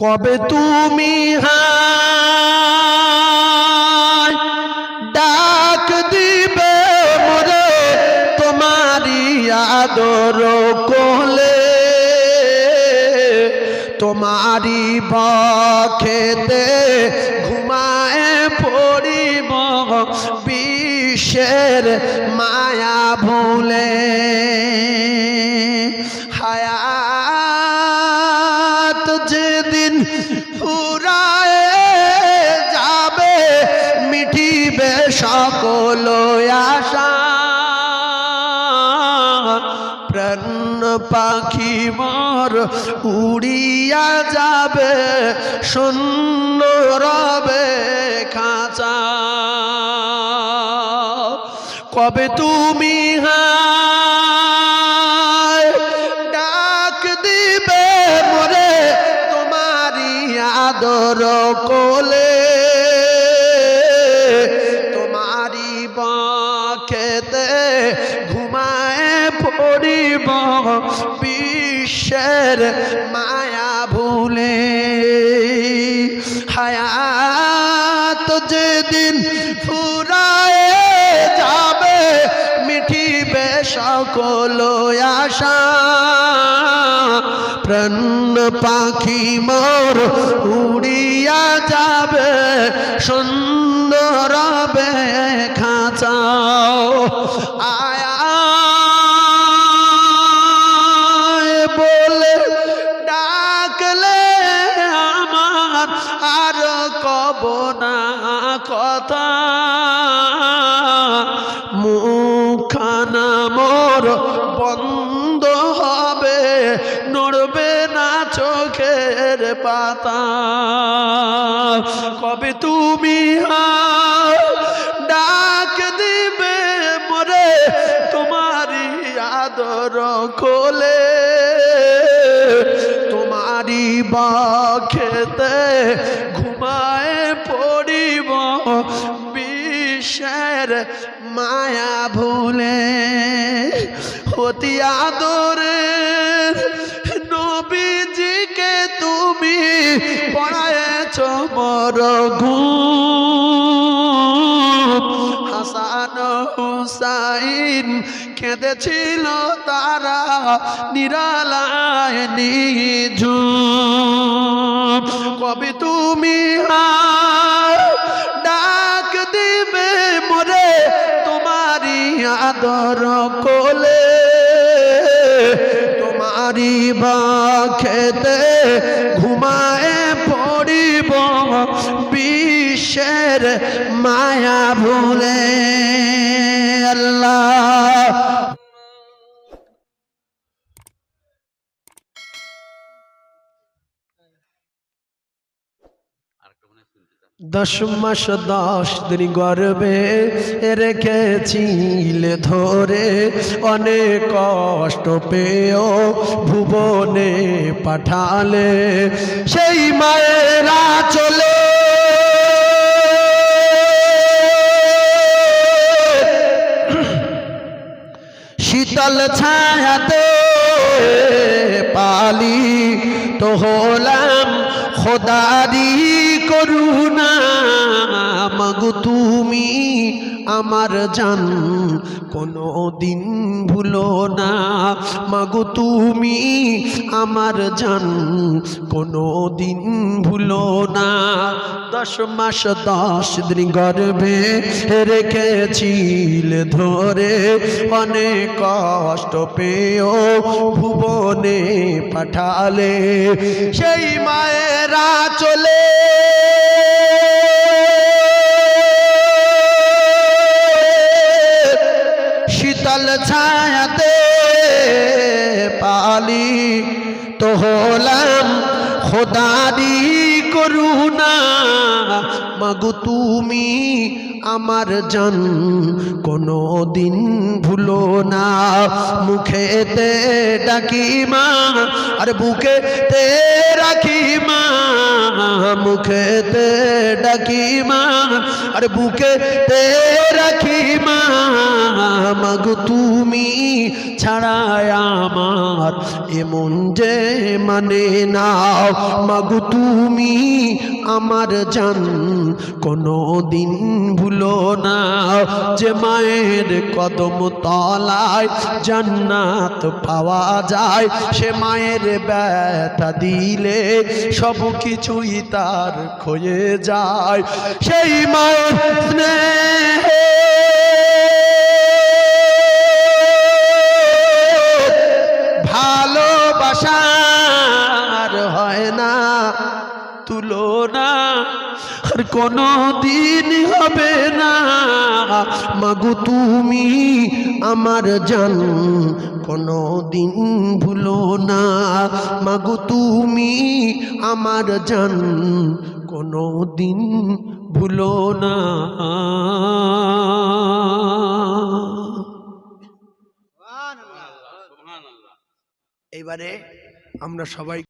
কবে তুমি হায় ডাক দিবে মোরে তোমারি আদর কোলে, তোমারি বক্ষেতে ঘুমায় পড়িব বিশ্বের মায়া ভুলে। হায়াত যেদিন ফুরায় যাবে মিটিবে সকল আশা, প্রাণ পাখি মোর উড়িয়া যাবে শূন্য রবে খাঁচা। কবে তুমি হায় ডাক দিবে মোরে তোমারি আদর কোলে, তোমারি বক্ষেতে ঘুমায় পড়িব বিশ্বের মায়া ভুলে। হায়াত যেদিন ফুরায় যাবে মিটিবে সকল আশা, প্রাণ পাখি মোর উড়িয়া যাবে শূন্য রবে খাঁচা। আয়া বলে ডাকলে আমার আর কব না কথা, মুখখানা মোর বন্ধ হবে নড়বে না চোখের পাতা। কবে তুমি ডাক দিবে মোরে তোমারি আদর কোলে, তোমারি বক্ষেতে ঘুমায় পড়িব বিশ্বের মায়া ভুলে। অতি আদরের নবীজিকে তুমি পড়ায়েছ মোর ঘুম, হাসান হুসাইন কেঁদেছিল তারা নিরালায় নিঝুম। কবে তুমি ডাক দিবে মোরে তোমারি আদর কোলে, তোমারি বক্ষেতে ঘুমায় পড়িব বিশ্বের মায়া ভুলে। আল্লাহ দশ মাস 10 দিন গর্ভে রেখেছিলে ধরে, অনেক কষ্ট পেয়েও ভুবনে পাঠালে, সেই মায়েরা চলে শীতল ছায়াতে পালিত হলাম খোদারি করুণা। মাগো তুমি আমার জান কোনো দিন ভুলো না, মাগো তুমি আমার জান কোনো দিন ভুলো না। 10 মাস 10 দিন গর্ভে রেখেছিলে ধরে, অনেক কষ্ট পেয়েও ভুবনে পাঠালে, সেই মায়েরা চলে শীতল ছায়াতে পালিত হলাম খোদারি করুণা। মাগো তুমি আমার জান কোনো দিন ভুলো না, মুখেতে ডাকি মা আর বুকেতে রাখি মা, মুখেতে ডাকি মা আর বুকেতে রাখি মা মাগো তুমি ছাড়া আমার এমন যে মানে না মাগো তুমি আমার জান কোনো দিন ভুলো না যে মায়ের কদম তলায় জান্নাত পাওয়া যায় সে মায়ের ব্যথা দিলে সব কিছুই তার ক্ষয়ে যায় সেই মায়ের স্নেহে ভালোবাসার হয় না তুলনা আর কোনো দিন হবে না মাগো তুমি আমার জান কোনো দিন ভুলো না মাগো তুমি আমার জান কোনো দিন ভুলো না। এইবারে আমরা সবাই